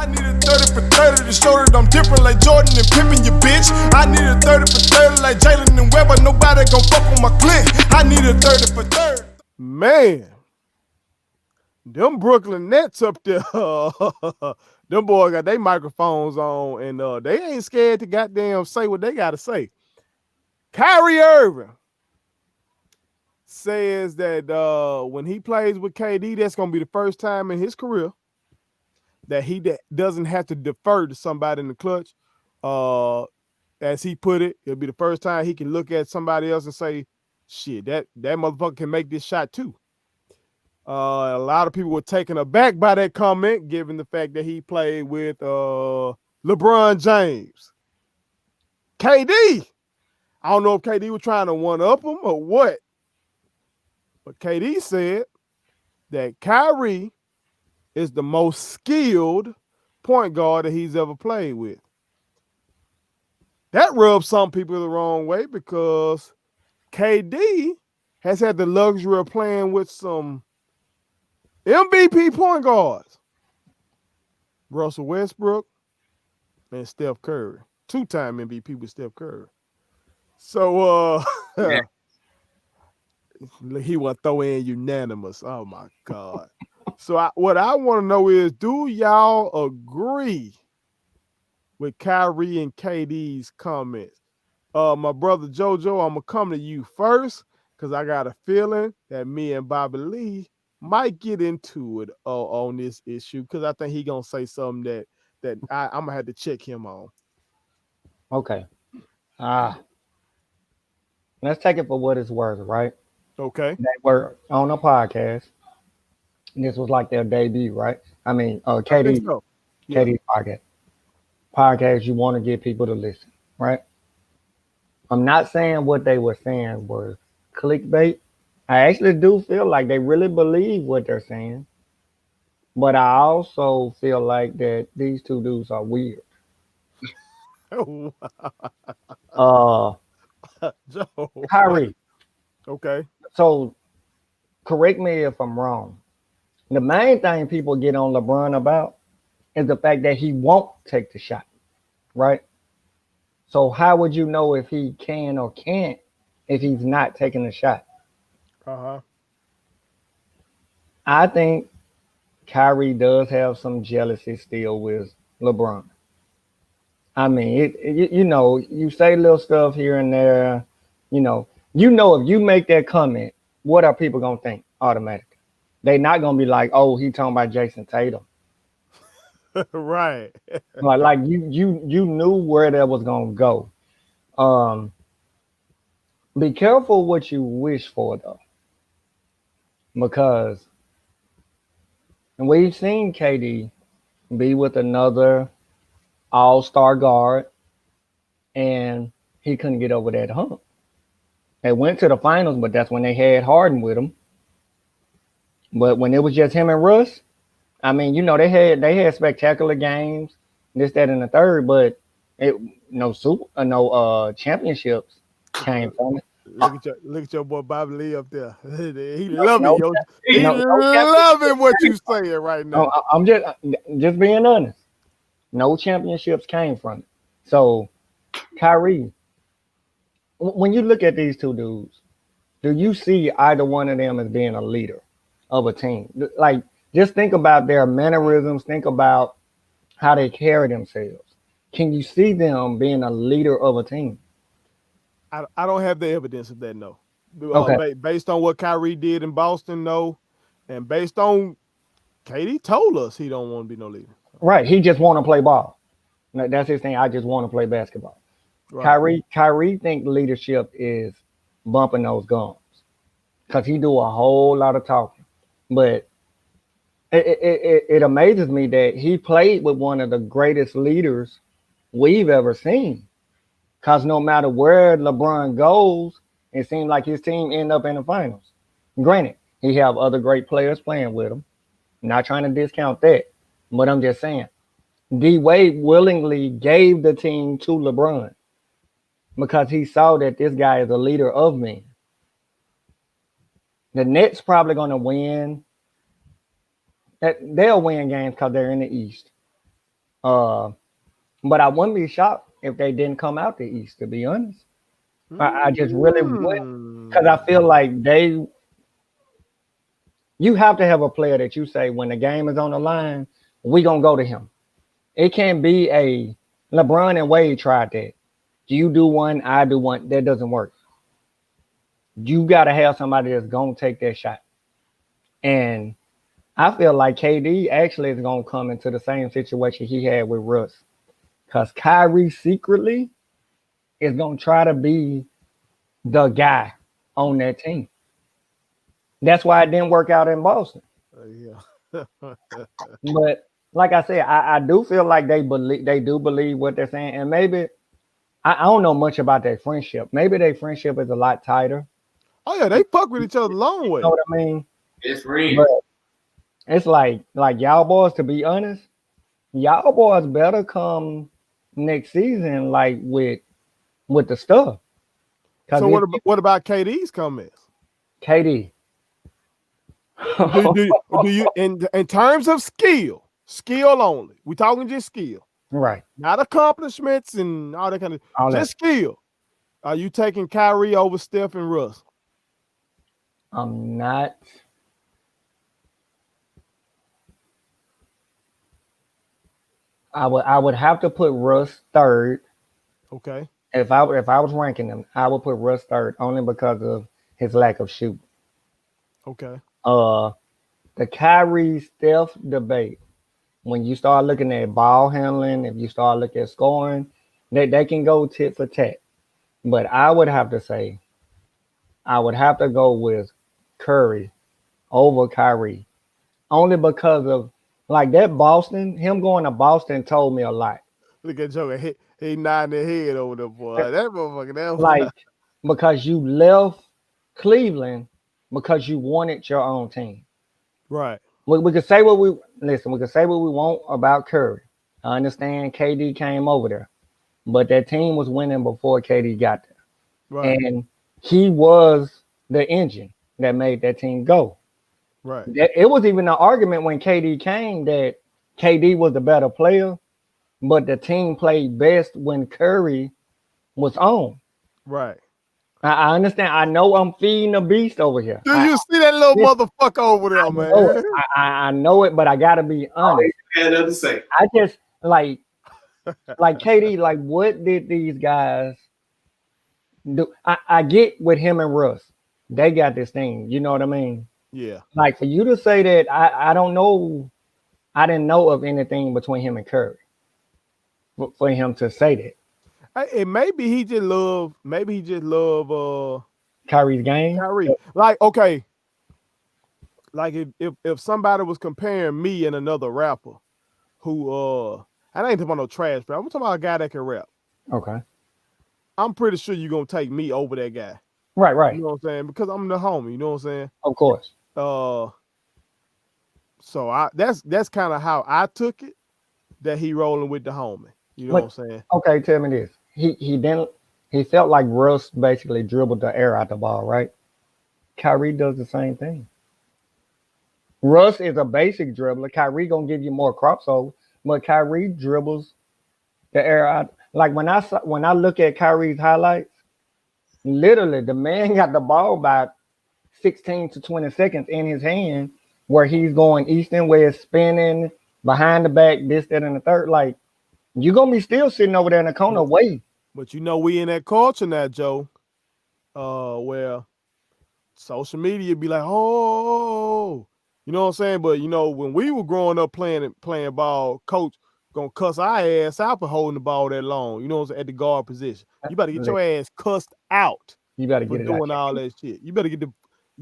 I need a 30 for 30 to show that I'm different like Jordan and Pippen, you bitch. I need a 30 for 30 like Jalen and Webber. Nobody gon' fuck on my clique. I need a 30 for 30. Man, them Brooklyn Nets up there, them boys got their microphones on, and they ain't scared to goddamn say what they gotta say. Kyrie Irving says that when he plays with KD, that's gonna be the first time in his career that he doesn't have to defer to somebody in the clutch. As he put it, it'll be the first time he can look at somebody else and say, shit, that motherfucker can make this shot too. A lot of people were taken aback by that comment, given the fact that he played with LeBron James. KD, I don't know if KD was trying to one-up him or what, but KD said that Kyrie is the most skilled point guard that he's ever played with. That rubs some people the wrong way because KD has had the luxury of playing with some MVP point guards. Russell Westbrook and Steph Curry. Two-time MVP with Steph Curry. So yeah. He want to throw in unanimous. Oh my God. So what I want to know is, do y'all agree with Kyrie and KD's comments? My brother JoJo, I'm gonna come to you first because I got a feeling that me and Bobby Lee might get into it on this issue because I think he gonna say something that I'm gonna have to check him on. Okay. Let's take it for what it's worth, right? Okay. They were on a podcast. This was like their debut, right? I mean, KD's podcast. You want to get people to listen, right? I'm not saying what they were saying was clickbait. I actually do feel like they really believe what they're saying. But I also feel like that these two dudes are weird. Joe. Kyrie. Okay. So correct me if I'm wrong. The main thing people get on LeBron about is the fact that he won't take the shot, right? So how would you know if he can or can't if he's not taking the shot? I think Kyrie does have some jealousy still with LeBron. I mean, you say little stuff here and there, if you make that comment, what are people gonna think automatically? They're not gonna be like, oh, he talking about Jason Tatum. Right. like you knew where that was gonna go. Be careful what you wish for though. Because we've seen KD be with another all-star guard and he couldn't get over that hump. They went to the finals, but that's when they had Harden with them. But when it was just him and Russ, I mean, they had spectacular games, this, that, and the third, but no championships came from it. Look at your boy Bobby Lee up there. He loving what you saying right now. I'm just being honest. No championships came from it. So, Kyrie, when you look at these two dudes, do you see either one of them as being a leader of a team? Like, just think about their mannerisms. Think about how they carry themselves. Can you see them being a leader of a team? I don't have the evidence of that, no. Okay. Based on what Kyrie did in Boston, no. And based on KD told us he don't want to be no leader. Right. He just want to play ball. That's his thing. I just want to play basketball. Right. Kyrie think leadership is bumping those gums because he do a whole lot of talking. But it amazes me that he played with one of the greatest leaders we've ever seen. Because no matter where LeBron goes, it seems like his team end up in the finals. Granted, he have other great players playing with him. I'm not trying to discount that. But I'm just saying, D-Wade willingly gave the team to LeBron because he saw that this guy is a leader of men. The Nets probably going to win. They'll win games because they're in the East. But I wouldn't be shocked if they didn't come out the East. To be honest, I just really wouldn't, because I feel like you have to have a player that you say when the game is on the line, we gonna go to him. It can't be a LeBron and Wade tried that. You do one, I do one. That doesn't work. You got to have somebody that's gonna take that shot. And I feel like KD actually is gonna come into the same situation he had with Russ, because Kyrie secretly is gonna try to be the guy on that team. That's why it didn't work out in Boston. Yeah. But like I said, I do feel like they do believe what they're saying, and maybe I don't know much about their friendship. Maybe their friendship is a lot tighter. Oh yeah, they fuck with each other a long way. You know what I mean? It's real. But it's like y'all boys, to be honest, y'all boys better come next season like with the stuff. So what about KD's comments? KD. do you in terms of skill only? We talking just skill, right? Not accomplishments and all that kind of just skill. Are you taking Kyrie over Steph and Russ? I'm not. I would have to put Russ third. Okay. If I was ranking them, I would put Russ third only because of his lack of shoot. Okay. The Kyrie Steph debate, when you start looking at ball handling, if you start looking at scoring, they can go tit for tat. But I would have to say, I would have to go with Curry over Kyrie, only because of like that Boston. Him going to Boston told me a lot. Look at Joker. He nodding his head over there, boy. That motherfucker. That like because you left Cleveland because you wanted your own team. Right. We could say what we could say what we want about Curry. I understand KD came over there, but that team was winning before KD got there. Right. And he was the engine that made that team go. Right. It was even an argument when KD came that KD was the better player, but the team played best when Curry was on. Right. I understand. I know I'm feeding the beast over here. Do you see that little motherfucker over there, man? I know it, but I gotta be honest. To say. I just like KD, like what did these guys do? I get with him and Russ. They got this thing, you know what I mean? Yeah. Like for you to say that, I don't know. I didn't know of anything between him and Curry. For him to say that. And maybe he just love Kyrie's game. Kyrie. Like, okay. Like if somebody was comparing me and another rapper who I ain't talking about no trash rap. I'm talking about a guy that can rap. Okay. I'm pretty sure you're gonna take me over that guy. Right. You know what I'm saying? Because I'm the homie, you know what I'm saying? Of course. So that's kind of how I took it, that he rolling with the homie. You know what I'm saying? Okay, tell me this. He felt like Russ basically dribbled the air out the ball, right? Kyrie does the same thing. Russ is a basic dribbler. Kyrie gonna give you more crossover, but Kyrie dribbles the air out. Like when I look at Kyrie's highlights, literally the man got the ball by 16 to 20 seconds in his hand, where he's going east and west, spinning behind the back, this, that, and the third. Like you're gonna be still sitting over there in the corner waiting. But you know, we in that culture now, Joe, where social media be like, oh, you know what I'm saying? But you know, when we were growing up playing ball, coach gonna cuss our ass out for holding the ball that long. You know what I'm saying? At the guard position, you better get your ass cussed out. You better get for doing all that shit. You better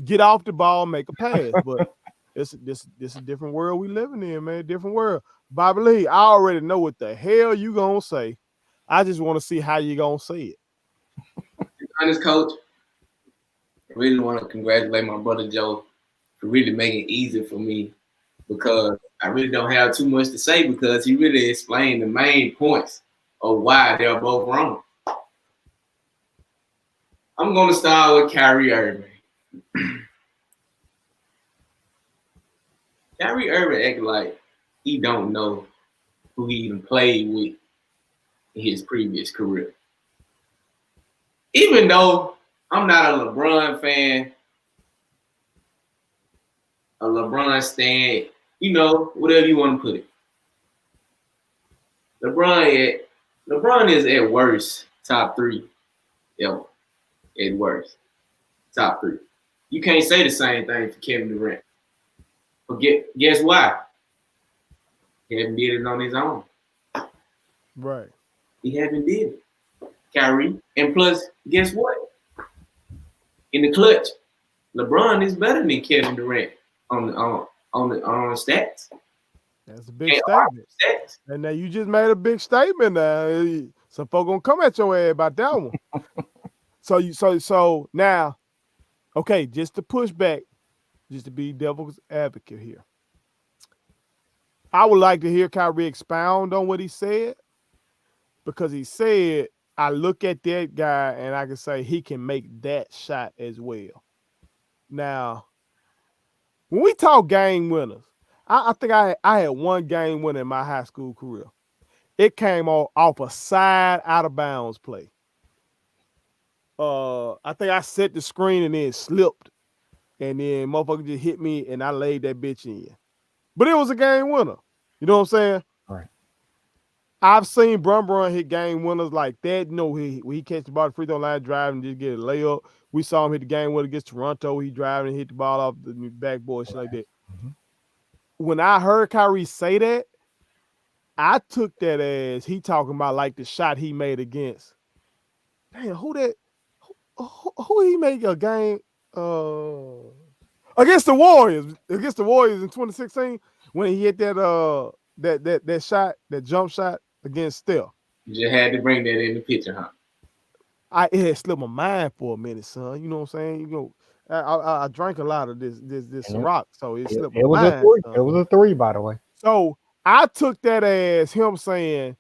get off the ball, make a pass. But this a different world we living in, man. Different world. Bobby Lee, I already know what the hell you gonna say. I just want to see how you gonna say it. Honest, coach, I really want to congratulate my brother Joe for really making it easy for me, because I really don't have too much to say, because he really explained the main points of why they're both wrong. I'm going to start with Kyrie Irving. Kyrie Irving act like he don't know who he even played with in his previous career. Even though I'm not a LeBron fan, a LeBron stan, whatever you want to put it. LeBron is at worst top 3 ever. At worst, top 3. You can't say the same thing for Kevin Durant. But guess why? Kevin did it on his own. Right. He haven't did it. Kyrie. And plus, guess what? In the clutch, LeBron is better than Kevin Durant on the stats. That's a big statement. And now you just made a big statement. Some folk gonna come at your ass about that one. So now, okay, just to push back, just to be devil's advocate here. I would like to hear Kyrie expound on what he said, because he said, I look at that guy and I can say he can make that shot as well. Now, when we talk game winners, I think I had one game winner in my high school career. It came off a side out of bounds play. I think I set the screen and then slipped, and then motherfucker just hit me and I laid that bitch in. But it was a game winner. You know what I'm saying? All right. I've seen Brun hit game winners like that. He catch the ball at the free throw line, drive and just get a layup. We saw him hit the game winner against Toronto. He drive and hit the ball off the backboard, shit like that. Mm-hmm. When I heard Kyrie say that, I took that as he talking about like the shot he made against. Damn, who he make a game against the Warriors? Against the Warriors in 2016 when he hit that shot, that jump shot against Steph. You just had to bring that in the picture, huh? It had slipped my mind for a minute, son. You know what I'm saying? I drank a lot of this Ciroc, so it slipped my mind. It was a 3, by the way. So I took that as him saying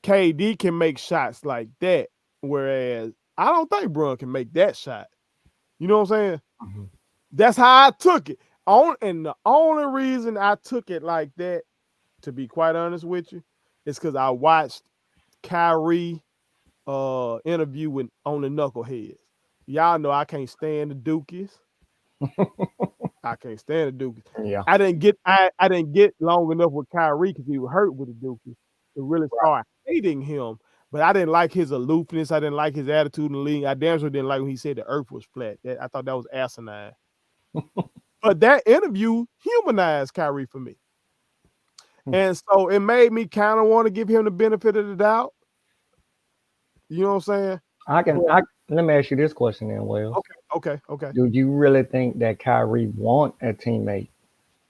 KD can make shots like that, whereas I don't think Brun can make that shot. You know what I'm saying? Mm-hmm. That's how I took it. And the only reason I took it like that, to be quite honest with you, is because I watched Kyrie interview on the Knuckleheads. Y'all know I can't stand the Dookies. I can't stand the Dookies. Yeah. I didn't get long enough with Kyrie because he was hurt with the Dookies to really start hating him. But I didn't like his aloofness. I didn't like his attitude in the league. I damn sure didn't like when he said the earth was flat. I thought that was asinine. But that interview humanized Kyrie for me. And so it made me kind of want to give him the benefit of the doubt. You know what I'm saying? Let me ask you this question then, Wells. Okay. Do you really think that Kyrie want a teammate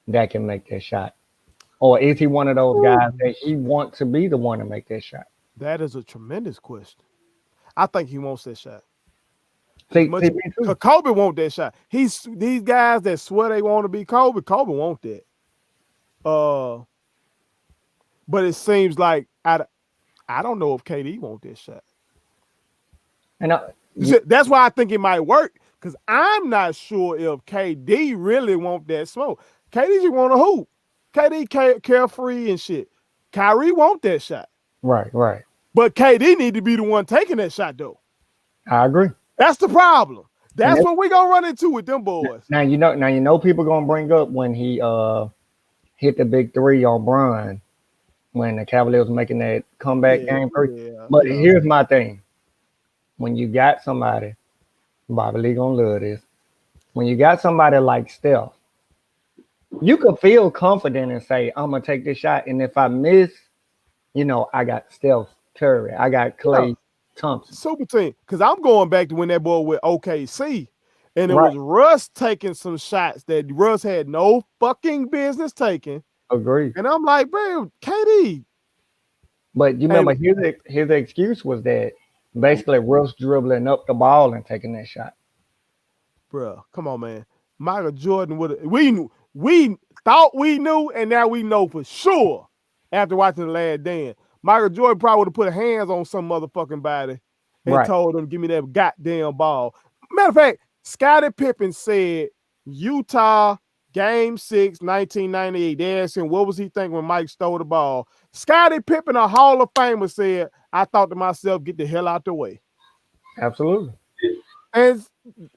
that can make that shot? Or is he one of those guys that he wants to be the one to make that shot? That is a tremendous question. I think he wants that shot. Kobe want that shot. These guys that swear they want to be Kobe want that. But it seems like I don't know if KD want that shot. And that's why I think it might work, because I'm not sure if KD really want that smoke. KD just want to hoop. KD carefree and shit. Kyrie want that shot. Right. But KD need to be the one taking that shot, though. I agree. That's the problem. That's what we gonna run into with them boys. Now you know people gonna bring up when he hit the big 3 on Brun when the Cavaliers was making that comeback game. But here's my thing. When you got somebody, Bobby Lee gonna love this. When you got somebody like Steph, you could feel confident and say, I'm gonna take this shot. And if I miss, I got Steph Curry, I got Klay Thompson. Super team. Because I'm going back to when that boy with OKC. And it was Russ taking some shots that Russ had no fucking business taking. Agreed. And I'm like, bro, KD. But you remember his excuse was that basically Russ dribbling up the ball and taking that shot. Bro, come on, man. Michael Jordan we thought we knew, and now we know for sure after watching The Last Dance. Michael Jordan probably would have put hands on some motherfucking body and told him, give me that goddamn ball. Matter of fact, Scottie Pippen said Utah Game 6, 1998. They asked him, what was he thinking when Mike stole the ball? Scottie Pippen, a Hall of Famer, said, I thought to myself, get the hell out the way. Absolutely. And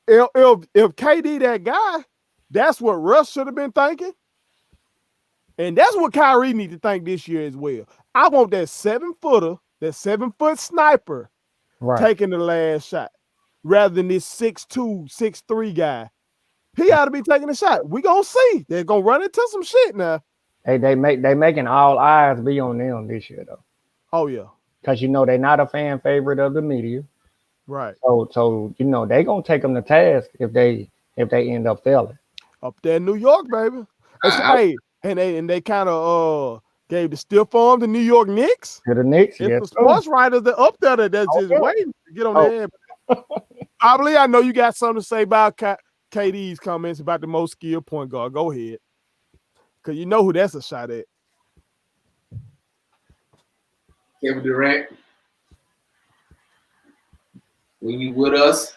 if KD that guy, that's what Russ should have been thinking. And that's what Kyrie need to think this year as well. I want that 7-footer, that 7-foot sniper taking the last shot rather than this 6'2", 6'3" guy. He ought to be taking a shot. We gonna see. They're gonna run into some shit now. Hey, they making all eyes be on them this year though. Oh yeah. Because they're not a fan favorite of the media. Right. So they gonna take them to task if they end up failing. Up there in New York, baby. Hey, and they kind of gave the stiff arm to New York Knicks. To the Knicks, yes. The sports writers that up there that's just waiting to get on their head. Probably, I know you got something to say about KD's comments about the most skilled point guard. Go ahead. Because you know who that's a shot at. Kevin Durant, when you with us,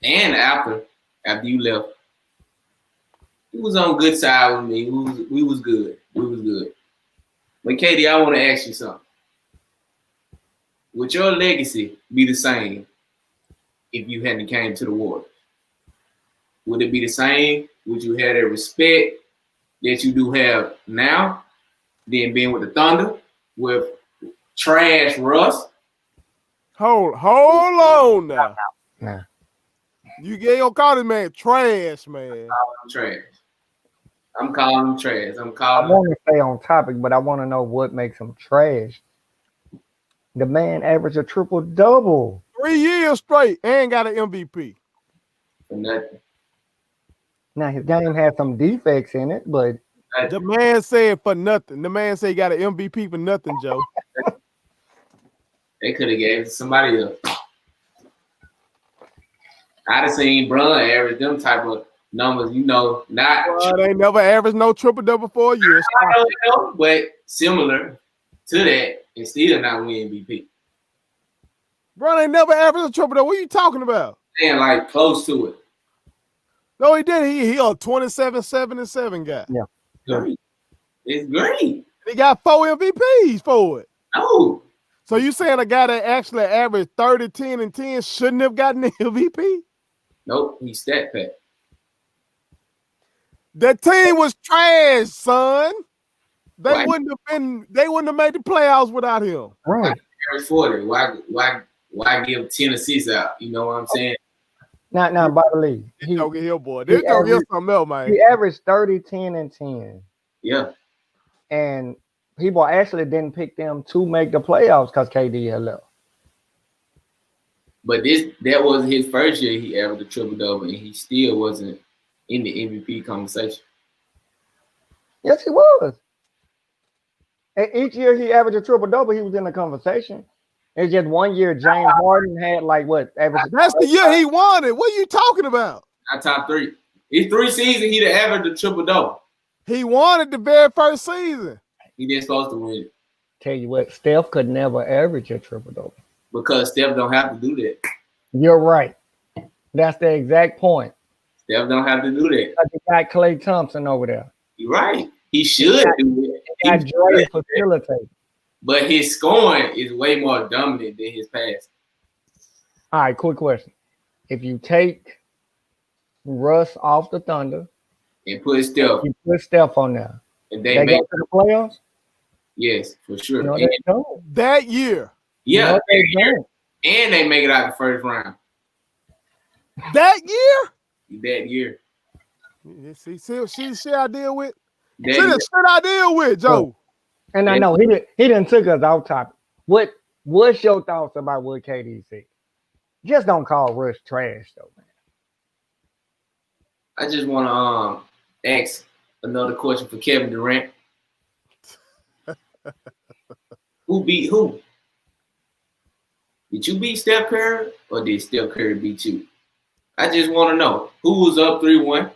and after you left, he was on good side with me. We was good. But KD, I want to ask you something. Would your legacy be the same if you hadn't came to the Warriors? Would it be the same? Would you have that respect that you do have now, then being with the Thunder, with trash Russ? Hold on now. Nah. You get your call this man trash, man. I'm calling him trash. I want to stay on topic, but I want to know what makes him trash. The man averaged a triple-double. 3 years straight and got an MVP. For nothing. Now, his game had some defects in it, but... The man said for nothing. The man said he got an MVP for nothing, Joe. They could have gave it to somebody else. I'd have seen Bron average them type of numbers, not. They never averaged no triple-double for a year. I don't know, but similar to that, and still not win MVP. Bron ain't never averaged a triple-double. What are you talking about? Man, like close to it. No, he didn't. He a 27, 7, and 7 guy. Yeah. Great. It's great. He got 4 MVPs for it. No. So you saying a guy that actually averaged 30, 10, and 10 shouldn't have gotten the MVP? Nope, he's stat pack. The team was trash, son. They wouldn't have made the playoffs without him. Right. Average 40. Why give 10 assists out? You know what I'm saying? Not by the league. Don't get here, boy. This don't get something else, man. He averaged 30, 10, and 10. Yeah. And people actually didn't pick them to make the playoffs because KD had left. But that was his first year he averaged a triple-double, and he still wasn't in the MVP conversation. Yes, he was. And each year he averaged a triple-double, he was in the conversation. It's just 1 year James Harden had That's the year he won it. What are you talking about? Not top 3. His 3 seasons, he'd have averaged a triple-double. He won it the very first season. He didn't supposed to win it. Tell you what, Steph could never average a triple-double. Because Steph don't have to do that. You're right. That's the exact point. Steph don't have to do that. You got Klay Thompson over there. You're right. He should do it. He got Dre facilitate. But his scoring is way more dominant than his pass. All right, quick question. If you take Russ off the Thunder and put Steph, you put Steph on there, and they go to the playoffs? Yes, for sure. No, they don't. That year. Yeah, no, they don't. And they make it out the first round. That year? That year. See I deal with? That see the shit I deal with, Joe. And I know he didn't took us off topic. What's your thoughts about what KD said? Just don't call Russ trash though, man. I just want to ask another question for Kevin Durant. Who beat who? Did you beat Steph Curry or did Steph Curry beat you? I just want to know who was up 3-1,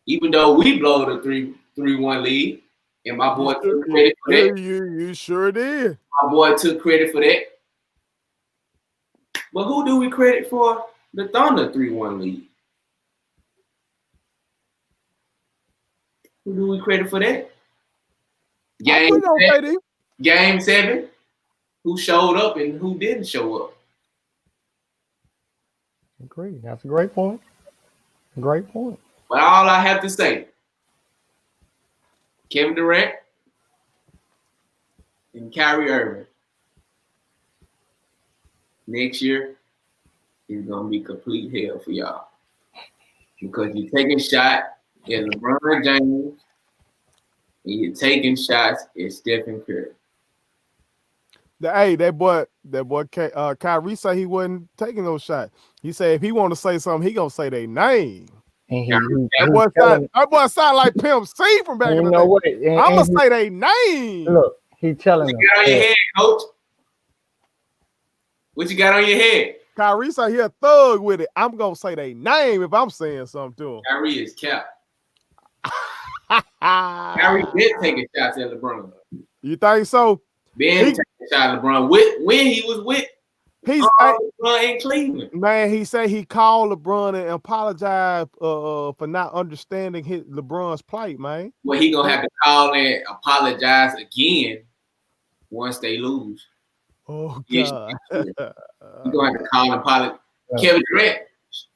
even though we blow the 3-1 lead. And my boy took credit for that. You sure did. My boy took credit for that. But who do we credit for the Thunder 3-1 lead? Who do we credit for that? I put it on KD. Game 7. Who showed up and who didn't show up? Agree. That's a great point. Great point. But all I have to say, Kevin Durant and Kyrie Irving, next year is gonna be complete hell for y'all because you're taking shots at LeBron James and you're taking shots at Stephen Curry. That boy, Kyrie say he wasn't taking those shots. He said if he want to say something, he gonna say their name. And that boy sound like Pimp C from back in the day. What? I'm gonna say their name. Look, he telling them. What you got on your head, coach? What you got on your head? Kyrie say he a thug with it. I'm gonna say their name if I'm saying something to him. Kyrie is cap. Kyrie did taking shots at LeBron. You think so? Ben taking a shot at LeBron when he was with LeBron in Cleveland. Man, he said he called LeBron and apologized for not understanding LeBron's plight, man. Well, he gonna have to call and apologize again once they lose. Oh God! He gonna have to call and apologize. Kevin Durant,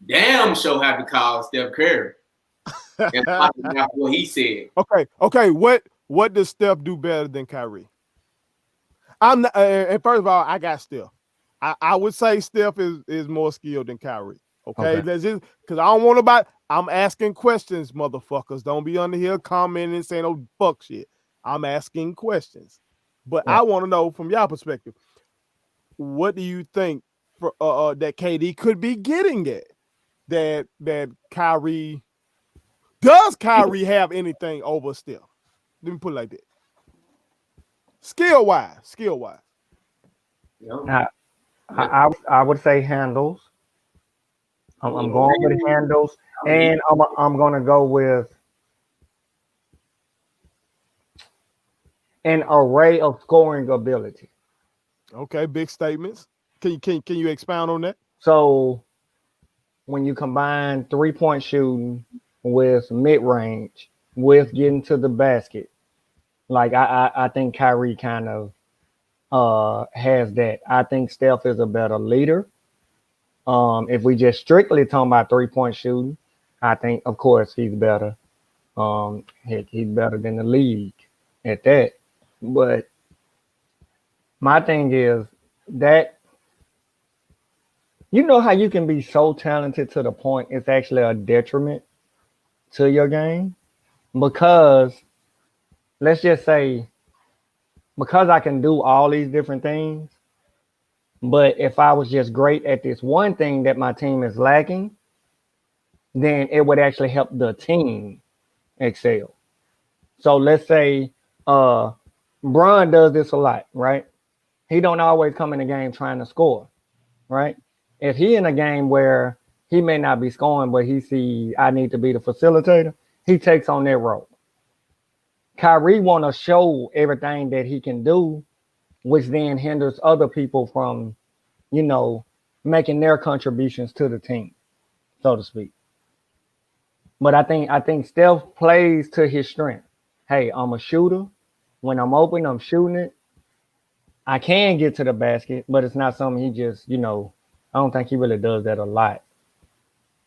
damn sure have to call Steph Curry and apologize for what he said. Okay. What does Steph do better than Kyrie? I'm not, and first of all, I got Steph. I would say Steph is more skilled than Kyrie. Okay. That's just because I don't want about. I'm asking questions, motherfuckers. Don't be under here commenting and saying no fuck shit. I'm asking questions, but I want to know from y'all perspective. What do you think that KD could be getting at? That Kyrie does Kyrie have anything over Steph? Let me put it like that. Skill wise. I would say handles. I'm going with handles, and I'm gonna go with an array of scoring ability. Okay, big statements. Can you expound on that? So when you combine 3-point shooting with mid-range, with getting to the basket, like I think Kyrie kind of has that. I think Steph is a better leader. If we just strictly talking about 3-point shooting, I think of course he's better. He's better than the league at that. But my thing is that you know how you can be so talented to the point it's actually a detriment to your game? Because let's just say, because I can do all these different things, but if I was just great at this one thing that my team is lacking, then it would actually help the team excel. So let's say Bron does this a lot, right? He don't always come in the game trying to score, right? If he in a game where he may not be scoring, but he see I need to be the facilitator, he takes on that role. Kyrie want to show everything that he can do, which then hinders other people from, making their contributions to the team, so to speak. But I think Steph plays to his strength. Hey, I'm a shooter. When I'm open, I'm shooting it. I can get to the basket, but it's not something he just, I don't think he really does that a lot.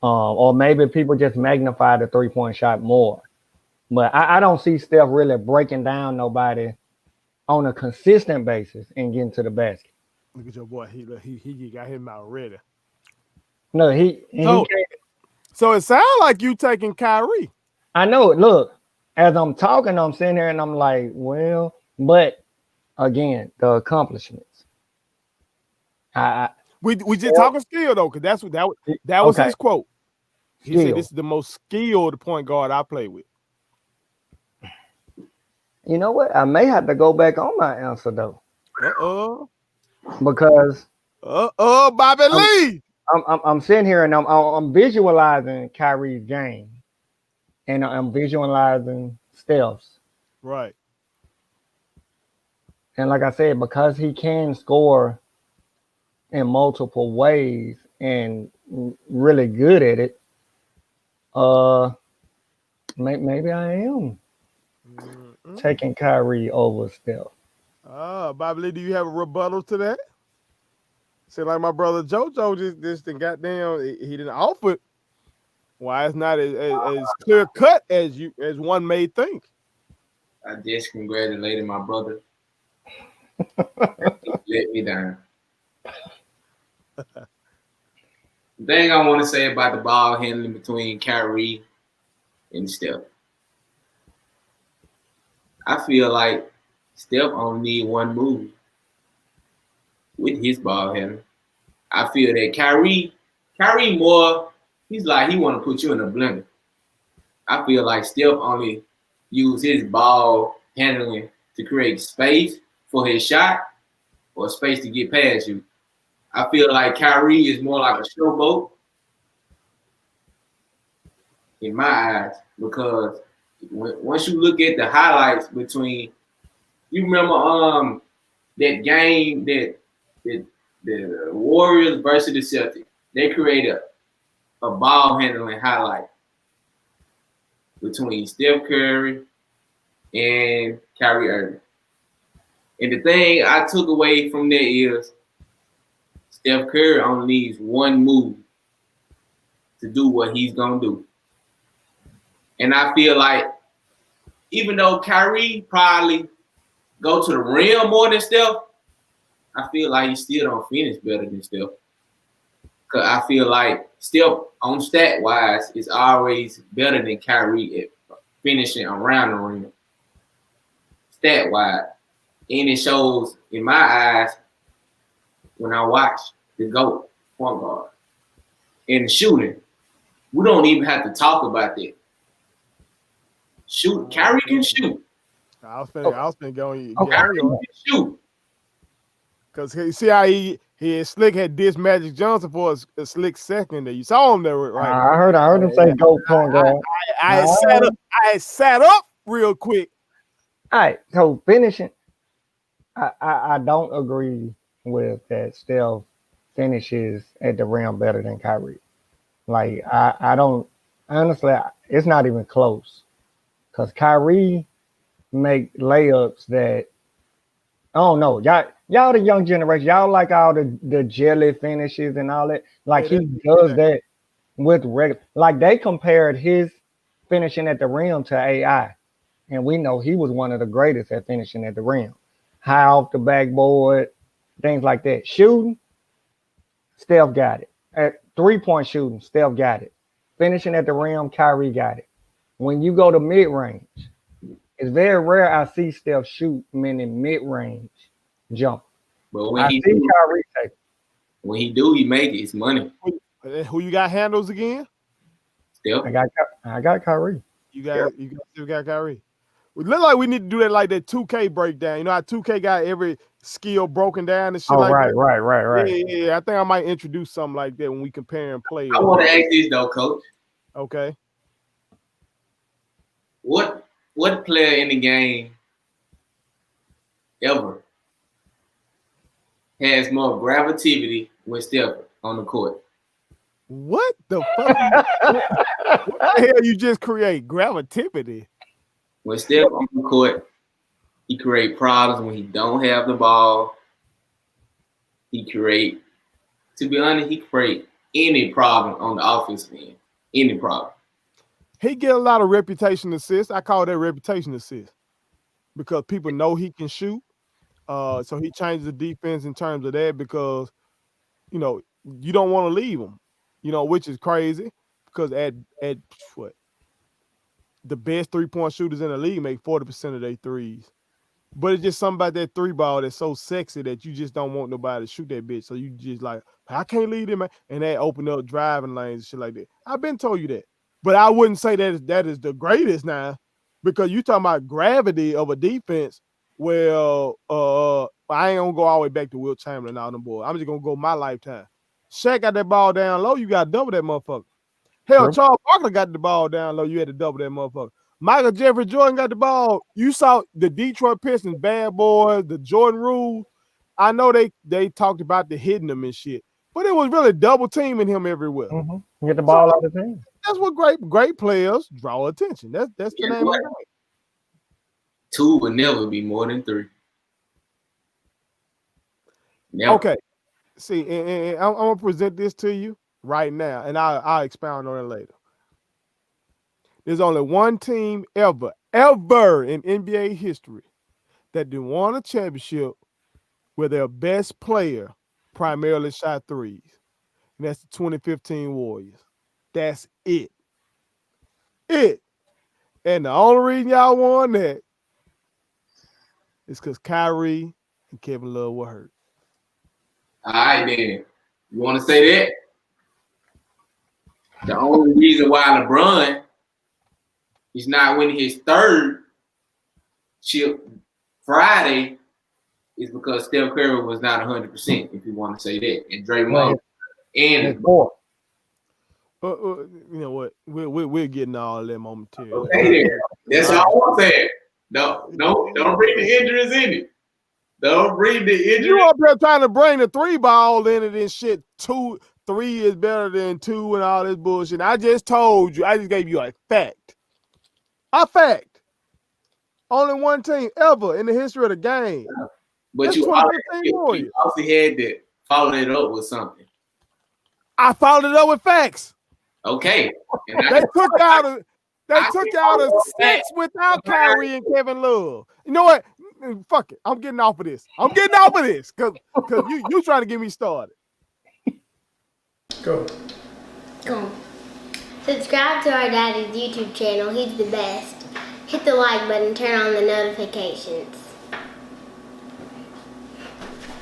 Or maybe people just magnify the 3-point shot more. But I don't see Steph really breaking down nobody on a consistent basis and getting to the basket. Look at your boy. He got him out already. No, so it sounds like you taking Kyrie. I know it. Look, as I'm talking, I'm sitting there and I'm like, well, but again, the accomplishments. We just talking skill though, because that was his quote. He said this is the most skilled point guard I play with. You know what? I may have to go back on my answer though. Because Bobby Lee. I'm sitting here and I'm visualizing Kyrie's game, and I'm visualizing Steph's. Right. And like I said, because he can score in multiple ways and really good at it, maybe I am Taking Kyrie over Steph. Bobby Lee, do you have a rebuttal to that? Say like my brother JoJo just thing goddamn he didn't offer it. Why it's not as clear cut as one may think. I just congratulated my brother. He let me down. The thing I want to say about the ball handling between Kyrie and Steph. I feel like Steph only need one move with his ball handling. I feel that Kyrie more, he's like he want to put you in a blender. I feel like Steph only use his ball handling to create space for his shot or space to get past you. I feel like Kyrie is more like a showboat in my eyes because once you look at the highlights between, you remember that game that the Warriors versus the Celtics, they created a ball handling highlight between Steph Curry and Kyrie Irving. And the thing I took away from that is Steph Curry only needs one move to do what he's gonna do. And I feel like even though Kyrie probably go to the rim more than Steph, I feel like he still don't finish better than Steph. Cause I feel like Steph on stat wise is always better than Kyrie at finishing around the rim. Stat wise. And it shows in my eyes when I watch the GOAT point guard. And the shooting, we don't even have to talk about that. Shoot, Kyrie can shoot. I was finna go on you. Kyrie can shoot. Cause you see how he Slick had dissed Magic Johnson for a Slick second there. You saw him there, right? I heard him say GOAT point guard. I had sat up real quick. All right, so finishing. I don't agree with that Steph finishes at the rim better than Kyrie. Like, I don't, honestly, it's not even close. Because Kyrie make layups that, I don't know, y'all the young generation, y'all like all the jelly finishes and all that. Like, he does that with regular, like they compared his finishing at the rim to AI. And we know he was one of the greatest at finishing at the rim. High off the backboard, things like that. Shooting, Steph got it. At 3-point shooting, Steph got it. Finishing at the rim, Kyrie got it. When you go to mid-range, it's very rare I see Steph shoot many mid-range jump. But when Kyrie take it. When he do, he make it. It's money. Who you got handles again? Steph. I got Kyrie. You still got Kyrie. We look like we need to do that like that 2K breakdown. You know how 2K got every skill broken down and shit like that? Right. Yeah. I think I might introduce something like that when we compare and play. I want to ask this though, Coach. Okay. What player in the game ever has more gravity with Steph on the court? What the fuck? What the hell you just create? Gravity? When Steph on the court, he create problems when he don't have the ball. To be honest, he create any problem on the offensive end. Any problem. He get a lot of reputation assists. I call that reputation assist because people know he can shoot. So he changes the defense in terms of that because, you know, you don't want to leave him, you know, which is crazy because at what? The best 3-point shooters in the league make 40% of their threes. But it's just something about that 3 ball that's so sexy that you just don't want nobody to shoot that bitch. So you just like, I can't leave him, and that open up driving lanes and shit like that. I've been told you that. But I wouldn't say that is the greatest now because you talking about gravity of a defense. Well, I ain't gonna go all the way back to Wilt Chamberlain and all them boys. I'm just gonna go my lifetime. Shaq got that ball down low, you got to double that motherfucker. Hell, sure. Charles Barkley got the ball down low. You had to double that motherfucker. Michael Jeffrey Jordan got the ball. You saw the Detroit Pistons, bad boys, the Jordan rules. I know they talked about the hitting them and shit, but it was really double teaming him everywhere. Get the ball out of the team. That's what great players draw attention. That's the name of it. 2 would never be more than 3. Never. Okay. See, and I'm gonna present this to you right now, and I'll expound on it later. There's only one team ever in NBA history that didn't won a championship where their best player primarily shot threes. And that's the 2015 Warriors. That's it. And the only reason y'all won that is because Kyrie and Kevin Love were hurt. All right, then. You want to say that? The only reason why LeBron is not winning his 3rd chip Friday is because Steph Curry was not 100%, if you want to say that. And Draymond and you know what? We're getting all that momentarily. Okay, then. That's all I'm saying. Don't bring the injuries in it. Don't bring the injuries. You up here trying to bring the 3 ball into this shit. 2, 3 is better than 2 and all this bullshit. I just told you. I just gave you a fact. A fact. Only one team ever in the history of the game. But you also had to follow it up with something. I followed it up with facts. Okay. They took out a 6 without Kyrie and Kevin Love. You know what? Fuck it. I'm getting off of this. Because you trying to get me started. Go. Subscribe to our daddy's YouTube channel. He's the best. Hit the like button, turn on the notifications.